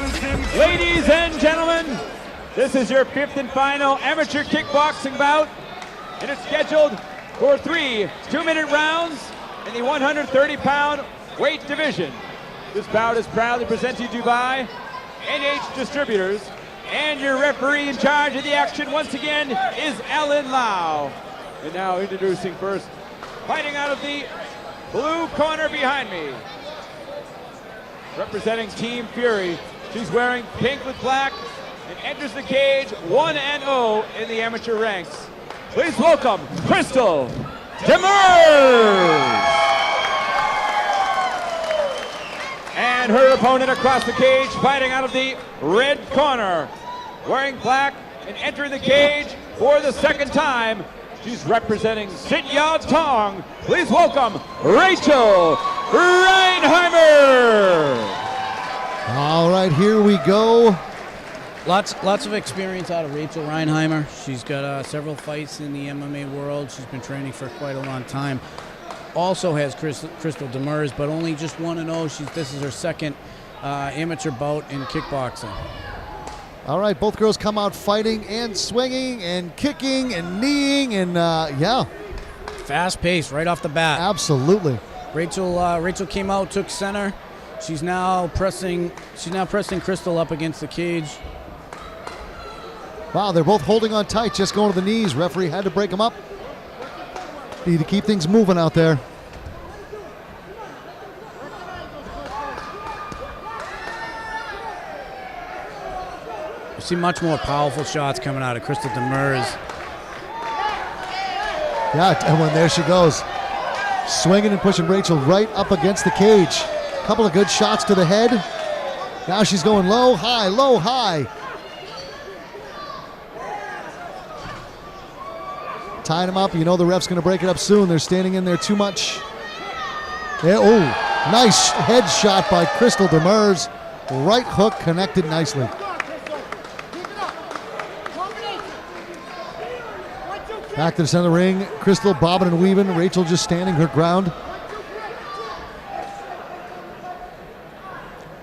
Ladies and gentlemen, this is your fifth and final amateur kickboxing bout, and it's scheduled for 3 2-minute rounds in the 130-pound weight division. This bout is proudly presented to you by NH Distributors, and your referee in charge of the action once again is Alan Lau. And now introducing first, fighting out of the blue corner behind me, representing Team Fury. She's wearing pink with black and enters the cage 1-0 in the amateur ranks. Please welcome Crystal Demers! And her opponent across the cage, fighting out of the red corner, wearing black and entering the cage for the second time. She's representing Sit Ya Tong. Please welcome Rachel Reinheimer! All right, here we go. Lots of experience out of Rachel Reinheimer. She's got several fights in the MMA world. She's been training for quite a long time. Also has Crystal Demers, but only just 1-0. This is her second amateur bout in kickboxing. All right, both girls come out fighting and swinging and kicking and kneeing and yeah. Fast pace right off the bat. Absolutely. Rachel came out, took center. She's now pressing Crystal up against the cage. Wow, they're both holding on tight, just going to the knees. Referee had to break them up. Need to keep things moving out there. You see much more powerful shots coming out of Crystal Demers. Yeah, and when there she goes. Swinging and pushing Rachel right up against the cage. Couple of good shots to the head. Now she's going low, high, low, high. Tying him up. You know the ref's going to break it up soon. They're standing in there too much. Yeah, oh, nice head shot by Crystal Demers. Right hook connected nicely. Back to the center of the ring. Crystal bobbing and weaving. Rachel just standing her ground.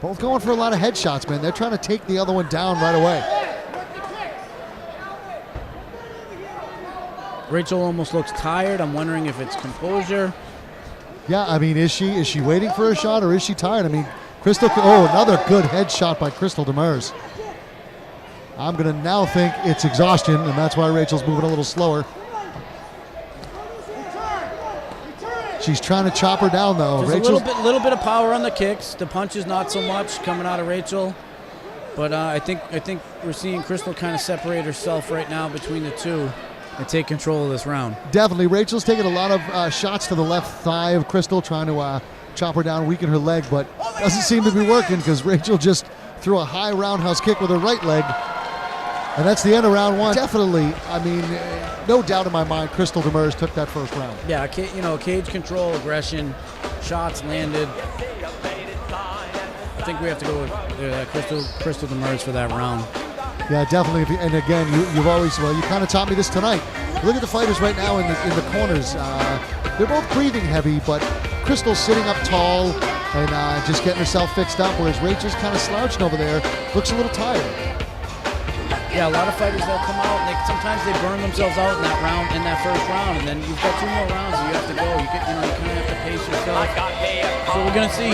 Both going for a lot of headshots, man. They're trying to take the other one down right away. Rachel almost looks tired. I'm wondering if it's composure. Yeah, I mean, is she waiting for a shot or is she tired? I mean, Crystal, oh, another good headshot by Crystal Demers. I'm going to now think it's exhaustion, and that's why Rachel's moving a little slower. She's trying to chop her down, though. There's a little bit of power on the kicks. The punches not so much coming out of Rachel. But I think we're seeing Crystal kind of separate herself right now between the two and take control of this round. Definitely. Rachel's taking a lot of shots to the left thigh of Crystal, trying to chop her down, weaken her leg, but doesn't seem to be working because Rachel just threw a high roundhouse kick with her right leg. And that's the end of round one. Definitely, I mean, no doubt in my mind, Crystal Demers took that first round. Yeah, cage control, aggression, shots landed. I think we have to go with Crystal Demers for that round. Yeah, definitely. And again, you've always, well, you kind of taught me this tonight. Look at the fighters right now in the corners. They're both breathing heavy, but Crystal's sitting up tall and just getting herself fixed up, whereas Rachel's kind of slouching over there, looks a little tired. Yeah, a lot of fighters, they'll come out and sometimes they burn themselves out in that first round, and then you've got 2 more rounds and you have to go. You kind of have to pace yourself. So we're gonna see.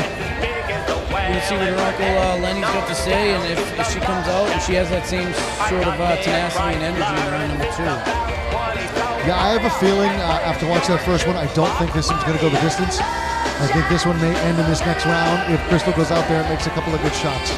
We're gonna see what her uncle Lenny's got to say, and if she comes out and she has that same sort of tenacity and energy in round number 2. Yeah, I have a feeling after watching that first one, I don't think this one's gonna go the distance. I think this one may end in this next round if Crystal goes out there and makes a couple of good shots.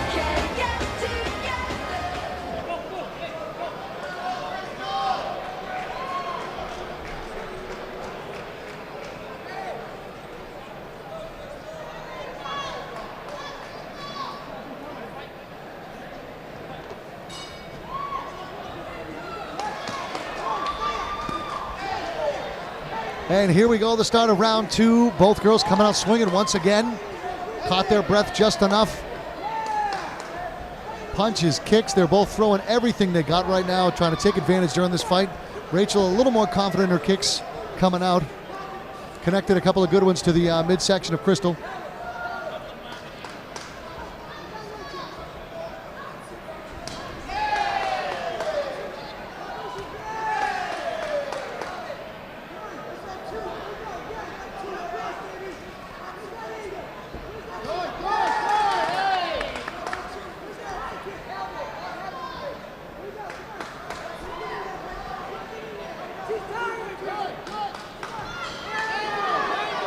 And here we go, the start of round 2. Both girls coming out swinging once again. Caught their breath just enough. Punches, kicks, they're both throwing everything they got right now, trying to take advantage during this fight. Rachel a little more confident in her kicks coming out. Connected a couple of good ones to the midsection of Crystal.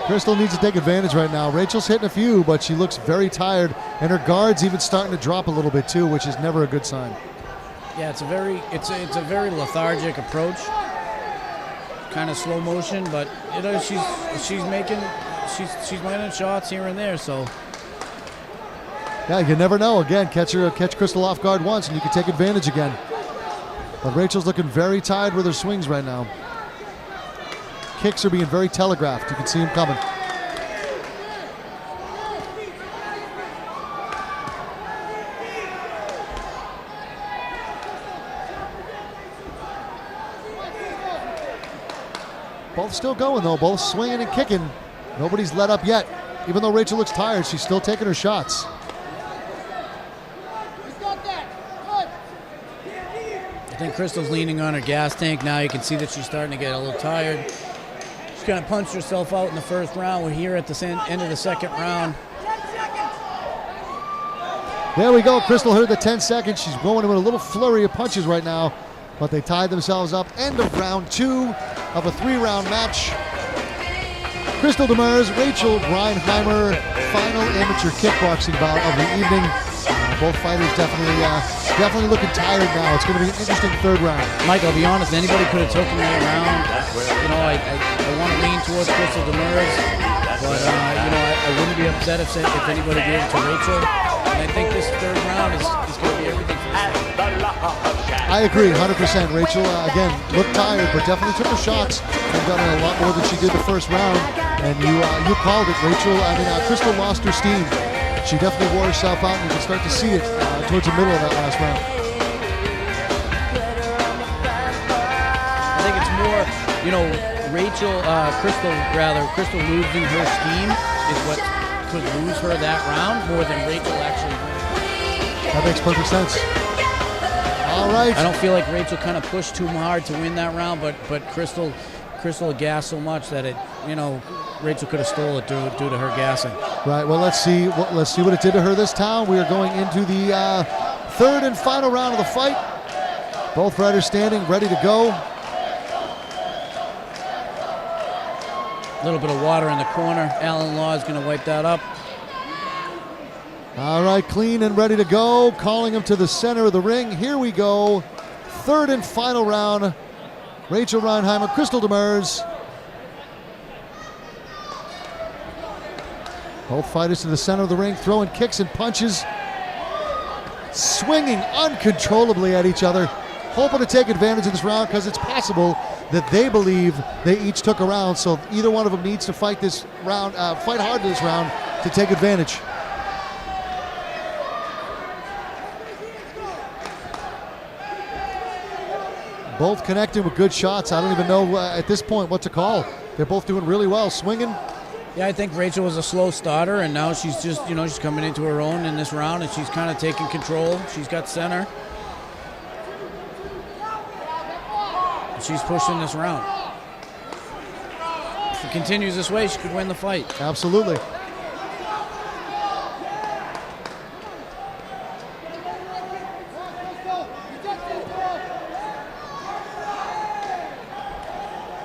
Crystal needs to take advantage right now. Rachel's hitting a few, but she looks very tired, and her guard's even starting to drop a little bit too, which is never a good sign. Yeah, it's a very lethargic approach, kind of slow motion, but she's making landing shots here and there. So yeah, you never know. Again, catch Crystal off guard once, and you can take advantage again. But Rachel's looking very tired with her swings right now. Kicks are being very telegraphed. You can see them coming. Both still going though, both swinging and kicking. Nobody's let up yet. Even though Rachel looks tired, she's still taking her shots. I think Crystal's leaning on her gas tank now. You can see that she's starting to get a little tired. She's kind of punched herself out in the first round. We're here at the end of the second round. There we go. Crystal heard the 10 seconds. She's going with a little flurry of punches right now, but they tied themselves up. End of round 2 of a 3-round match. Crystal Demers, Rachel Reinheimer, final amateur kickboxing bout of the evening. Both fighters definitely looking tired now. It's going to be an interesting third round. Mike, I'll be honest, anybody could have taken that round. You know, I want to lean towards Crystal Demers, but you know, I wouldn't be upset if anybody gave it to Rachel. And I think this third round is going to be everything for this. I agree, 100%. Rachel, again, looked tired, but definitely took her shots and done a lot more than she did the first round. And you called it, Rachel. Crystal lost her steam. She definitely wore herself out, and you can start to see it towards the middle of that last round. I think it's more, you know, Crystal losing her steam is what could lose her that round more than Rachel actually winning. That makes perfect sense. All right. I don't feel like Rachel kind of pushed too hard to win that round, but Crystal gassed so much that it, you know, Rachel could have stole it due to her gassing. Right. Well, let's see what it did to her this time. We are going into the third and final round of the fight. Both fighters standing, ready to go. A little bit of water in the corner. Alan Law is going to wipe that up. All right, clean and ready to go. Calling him to the center of the ring. Here we go. Third and final round. Rachel Reinheimer, Crystal Demers. Both fighters to the center of the ring, throwing kicks and punches, swinging uncontrollably at each other, hoping to take advantage of this round because it's possible that they believe they each took a round. So either one of them needs to fight this round, fight hard in this round to take advantage. Both connecting with good shots. I don't even know at this point what to call. They're both doing really well, swinging. Yeah, I think Rachel was a slow starter, and now she's just, you know, she's coming into her own in this round, and she's kind of taking control. She's got center. And she's pushing this round. If it continues this way, she could win the fight. Absolutely.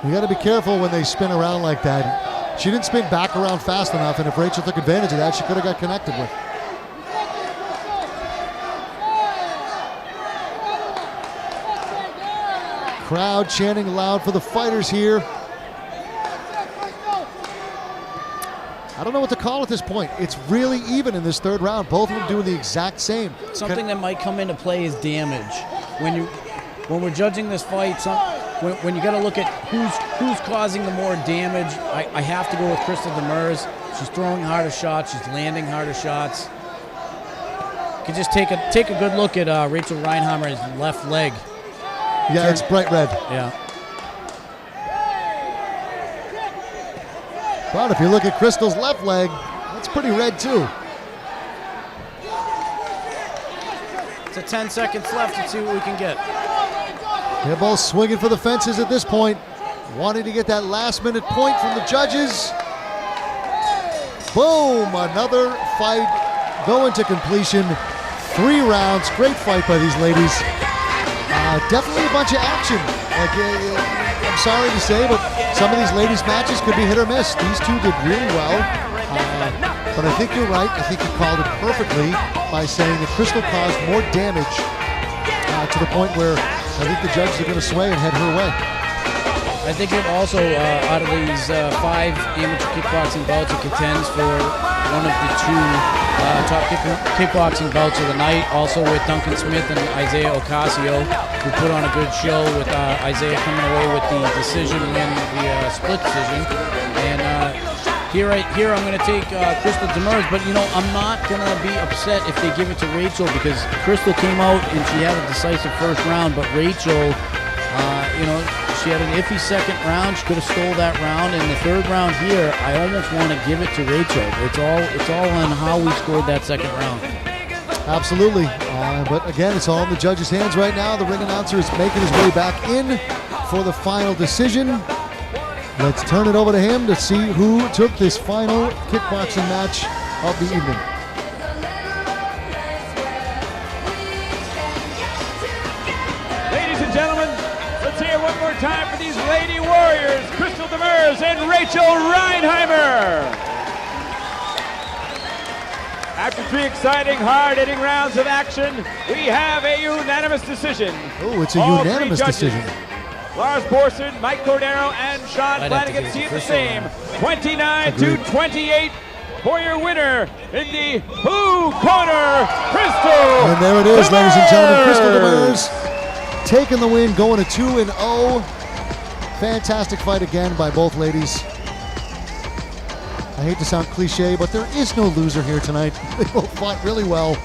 You got to be careful when they spin around like that. She didn't spin back around fast enough, and if Rachel took advantage of that, she could have got connected with. Crowd chanting loud for the fighters here. I don't know what to call at this point. It's really even in this third round. Both of them doing the exact same. Something that might come into play is damage. When we're judging this fight, when you got to look at who's causing the more damage, I have to go with Crystal Demers. She's throwing harder shots. She's landing harder shots. You can just take a good look at Rachel Reinheimer's left leg. Yeah, it's bright red. Yeah. But if you look at Crystal's left leg, that's pretty red too. It's 10 seconds left. Let's see what we can get. They're both swinging for the fences at this point, wanting to get that last-minute point from the judges. Boom! Another fight going to completion. 3 rounds. Great fight by these ladies. Definitely a bunch of action. Like, I'm sorry to say, but some of these ladies' matches could be hit or miss. These two did really well. But I think you're right. I think you called it perfectly by saying that Crystal caused more damage to the point where I think the judges are going to sway and head her way. I think it also, out of these 5 amateur kickboxing bouts, it contends for one of the 2 top kickboxing bouts of the night, also with Duncan Smith and Isaiah Ocasio, who put on a good show with Isaiah coming away with the decision win, the split decision. And here I'm going to take Crystal Demers, but I'm not going to be upset if they give it to Rachel, because Crystal came out and she had a decisive first round, but Rachel, she had an iffy second round. She could have stole that round. In the third round here, I almost want to give it to Rachel. It's all on how we scored that second round. Absolutely. But again, it's all in the judges' hands right now. The ring announcer is making his way back in for the final decision. Let's turn it over to him to see who took this final kickboxing match of the evening. Ladies and gentlemen, let's hear one more time for these lady warriors, Crystal Demers and Rachel Reinheimer. After 3 exciting, hard-hitting rounds of action, we have a unanimous decision. Oh, it's a unanimous decision. Lars Borson, Mike Cordero, and Sean Flanagan see it the same. 29-28 for your winner in the blue corner, Crystal. And there it is, Demers. ladies and gentlemen. Crystal Demers taking the win, going to 2-0. Fantastic fight again by both ladies. I hate to sound cliche, but there is no loser here tonight. They both fought really well.